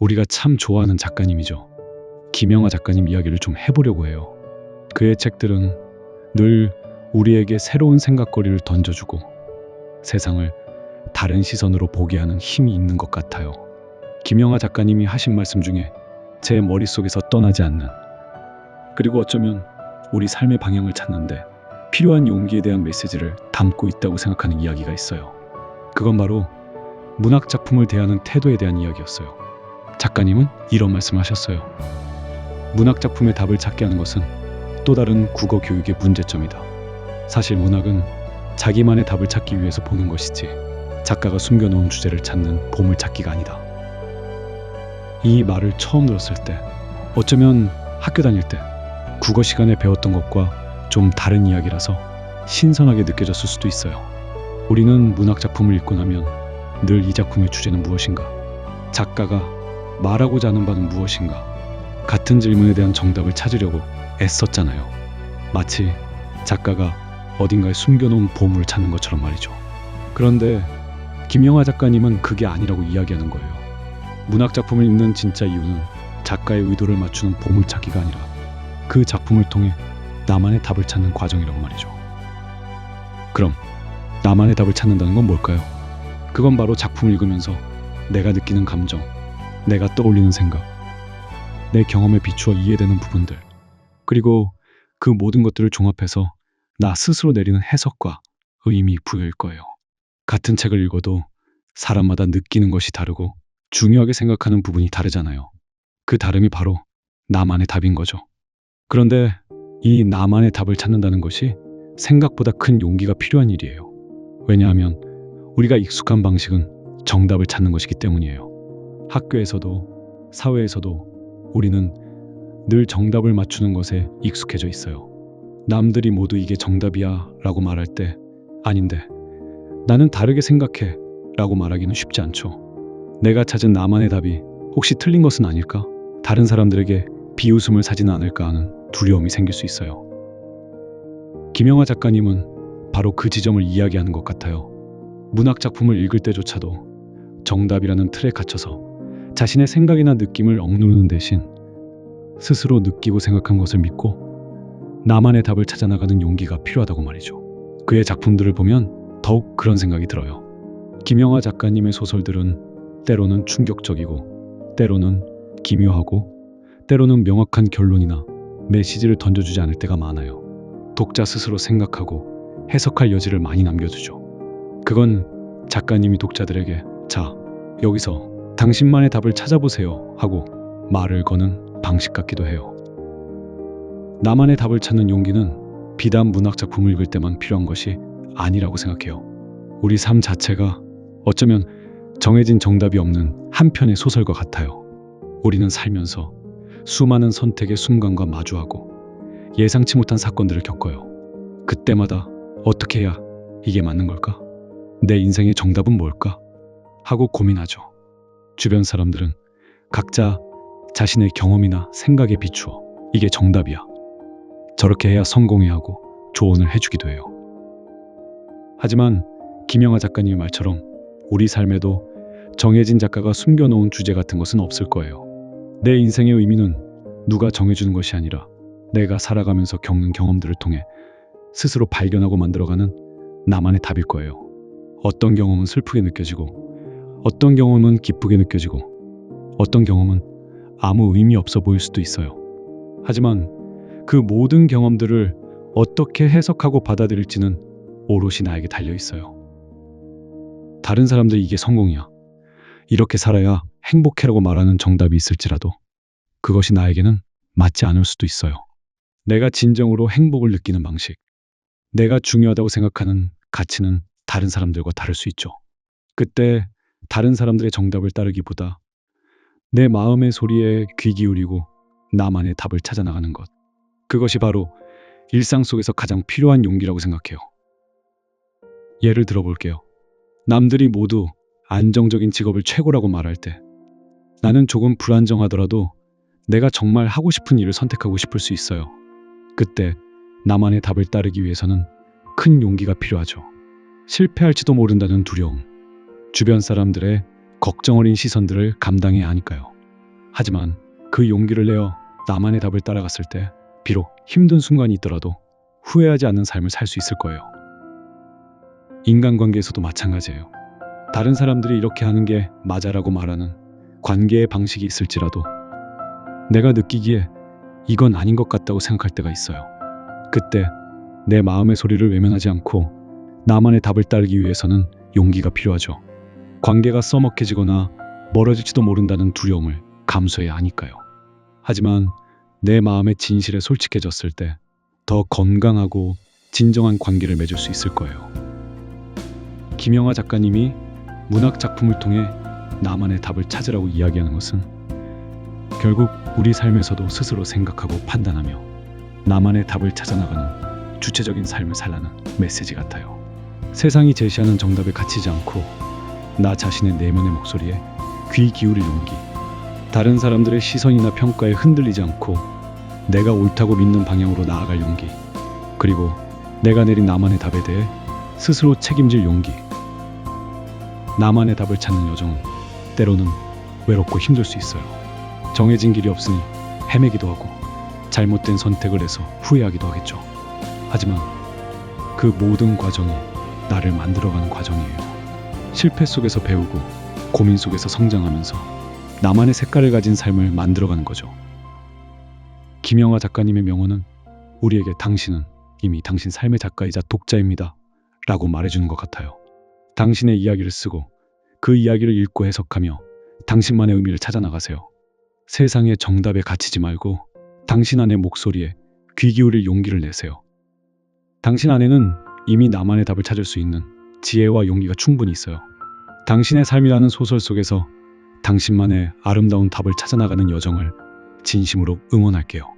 우리가 참 좋아하는 작가님이죠. 김영하 작가님 이야기를 좀 해보려고 해요. 그의 책들은 늘 우리에게 새로운 생각거리를 던져주고 세상을 다른 시선으로 보게 하는 힘이 있는 것 같아요. 김영하 작가님이 하신 말씀 중에 제 머릿속에서 떠나지 않는, 그리고 어쩌면 우리 삶의 방향을 찾는데 필요한 용기에 대한 메시지를 담고 있다고 생각하는 이야기가 있어요. 그건 바로 문학 작품을 대하는 태도에 대한 이야기였어요. 작가님은 이런 말씀을 하셨어요. 문학 작품의 답을 찾게 하는 것은 또 다른 국어 교육의 문제점이다. 사실 문학은 자기만의 답을 찾기 위해서 보는 것이지 작가가 숨겨놓은 주제를 찾는 보물찾기가 아니다. 이 말을 처음 들었을 때, 어쩌면 학교 다닐 때 국어 시간에 배웠던 것과 좀 다른 이야기라서 신선하게 느껴졌을 수도 있어요. 우리는 문학 작품을 읽고 나면 늘 이 작품의 주제는 무엇인가? 작가가 말하고자 하는 바는 무엇인가? 같은 질문에 대한 정답을 찾으려고 애썼잖아요. 마치 작가가 어딘가에 숨겨놓은 보물을 찾는 것처럼 말이죠. 그런데 김영하 작가님은 그게 아니라고 이야기하는 거예요. 문학 작품을 읽는 진짜 이유는 작가의 의도를 맞추는 보물찾기가 아니라 그 작품을 통해 나만의 답을 찾는 과정이라고 말이죠. 그럼 나만의 답을 찾는다는 건 뭘까요? 그건 바로 작품을 읽으면서 내가 느끼는 감정, 내가 떠올리는 생각, 내 경험에 비추어 이해되는 부분들, 그리고 그 모든 것들을 종합해서 나 스스로 내리는 해석과 의미 부여일 거예요. 같은 책을 읽어도 사람마다 느끼는 것이 다르고 중요하게 생각하는 부분이 다르잖아요. 그 다름이 바로 나만의 답인 거죠. 그런데 이 나만의 답을 찾는다는 것이 생각보다 큰 용기가 필요한 일이에요. 왜냐하면 우리가 익숙한 방식은 정답을 찾는 것이기 때문이에요. 학교에서도 사회에서도 우리는 늘 정답을 맞추는 것에 익숙해져 있어요. 남들이 모두 이게 정답이야 라고 말할 때 아닌데 나는 다르게 생각해 라고 말하기는 쉽지 않죠. 내가 찾은 나만의 답이 혹시 틀린 것은 아닐까? 다른 사람들에게 비웃음을 사지는 않을까 하는 두려움이 생길 수 있어요. 김영하 작가님은 바로 그 지점을 이야기하는 것 같아요. 문학 작품을 읽을 때조차도 정답이라는 틀에 갇혀서 자신의 생각이나 느낌을 억누르는 대신 스스로 느끼고 생각한 것을 믿고 나만의 답을 찾아 나가는 용기가 필요하다고 말이죠. 그의 작품들을 보면 더욱 그런 생각이 들어요. 김영하 작가님의 소설들은 때로는 충격적이고 때로는 기묘하고 때로는 명확한 결론이나 메시지를 던져주지 않을 때가 많아요. 독자 스스로 생각하고 해석할 여지를 많이 남겨두죠. 그건 작가님이 독자들에게 자, 여기서 당신만의 답을 찾아보세요 하고 말을 거는 방식 같기도 해요. 나만의 답을 찾는 용기는 비단 문학 작품을 읽을 때만 필요한 것이 아니라고 생각해요. 우리 삶 자체가 어쩌면 정해진 정답이 없는 한 편의 소설과 같아요. 우리는 살면서 수많은 선택의 순간과 마주하고 예상치 못한 사건들을 겪어요. 그때마다 어떻게 해야 이게 맞는 걸까? 내 인생의 정답은 뭘까? 하고 고민하죠. 주변 사람들은 각자 자신의 경험이나 생각에 비추어 이게 정답이야, 저렇게 해야 성공해야 하고 조언을 해주기도 해요. 하지만 김영하 작가님의 말처럼 우리 삶에도 정해진 작가가 숨겨놓은 주제 같은 것은 없을 거예요. 내 인생의 의미는 누가 정해주는 것이 아니라 내가 살아가면서 겪는 경험들을 통해 스스로 발견하고 만들어가는 나만의 답일 거예요. 어떤 경험은 슬프게 느껴지고 어떤 경험은 기쁘게 느껴지고 어떤 경험은 아무 의미 없어 보일 수도 있어요. 하지만 그 모든 경험들을 어떻게 해석하고 받아들일지는 오롯이 나에게 달려 있어요. 다른 사람들이 이게 성공이야, 이렇게 살아야 행복해라고 말하는 정답이 있을지라도 그것이 나에게는 맞지 않을 수도 있어요. 내가 진정으로 행복을 느끼는 방식, 내가 중요하다고 생각하는 가치는 다른 사람들과 다를 수 있죠. 그때 다른 사람들의 정답을 따르기보다 내 마음의 소리에 귀 기울이고 나만의 답을 찾아 나가는 것, 그것이 바로 일상 속에서 가장 필요한 용기라고 생각해요. 예를 들어볼게요. 남들이 모두 안정적인 직업을 최고라고 말할 때 나는 조금 불안정하더라도 내가 정말 하고 싶은 일을 선택하고 싶을 수 있어요. 그때 나만의 답을 따르기 위해서는 큰 용기가 필요하죠. 실패할지도 모른다는 두려움, 주변 사람들의 걱정 어린 시선들을 감당해야 하니까요. 하지만 그 용기를 내어 나만의 답을 따라갔을 때 비록 힘든 순간이 있더라도 후회하지 않는 삶을 살 수 있을 거예요. 인간관계에서도 마찬가지예요. 다른 사람들이 이렇게 하는 게 맞아라고 말하는 관계의 방식이 있을지라도 내가 느끼기에 이건 아닌 것 같다고 생각할 때가 있어요. 그때 내 마음의 소리를 외면하지 않고 나만의 답을 따르기 위해서는 용기가 필요하죠. 관계가 써먹해지거나 멀어질지도 모른다는 두려움을 감수해야 하니까요. 하지만 내 마음의 진실에 솔직해졌을 때 더 건강하고 진정한 관계를 맺을 수 있을 거예요. 김영하 작가님이 문학 작품을 통해 나만의 답을 찾으라고 이야기하는 것은 결국 우리 삶에서도 스스로 생각하고 판단하며 나만의 답을 찾아나가는 주체적인 삶을 살라는 메시지 같아요. 세상이 제시하는 정답에 갇히지 않고 나 자신의 내면의 목소리에 귀 기울일 용기, 다른 사람들의 시선이나 평가에 흔들리지 않고 내가 옳다고 믿는 방향으로 나아갈 용기, 그리고 내가 내린 나만의 답에 대해 스스로 책임질 용기. 나만의 답을 찾는 여정은 때로는 외롭고 힘들 수 있어요. 정해진 길이 없으니 헤매기도 하고 잘못된 선택을 해서 후회하기도 하겠죠. 하지만 그 모든 과정이 나를 만들어가는 과정이에요. 실패 속에서 배우고 고민 속에서 성장하면서 나만의 색깔을 가진 삶을 만들어가는 거죠. 김영하 작가님의 명언은 우리에게 당신은 이미 당신 삶의 작가이자 독자입니다 라고 말해주는 것 같아요. 당신의 이야기를 쓰고 그 이야기를 읽고 해석하며 당신만의 의미를 찾아 나가세요. 세상의 정답에 갇히지 말고 당신 안의 목소리에 귀 기울일 용기를 내세요. 당신 안에는 이미 나만의 답을 찾을 수 있는 지혜와 용기가 충분히 있어요. 당신의 삶이라는 소설 속에서 당신만의 아름다운 답을 찾아나가는 여정을 진심으로 응원할게요.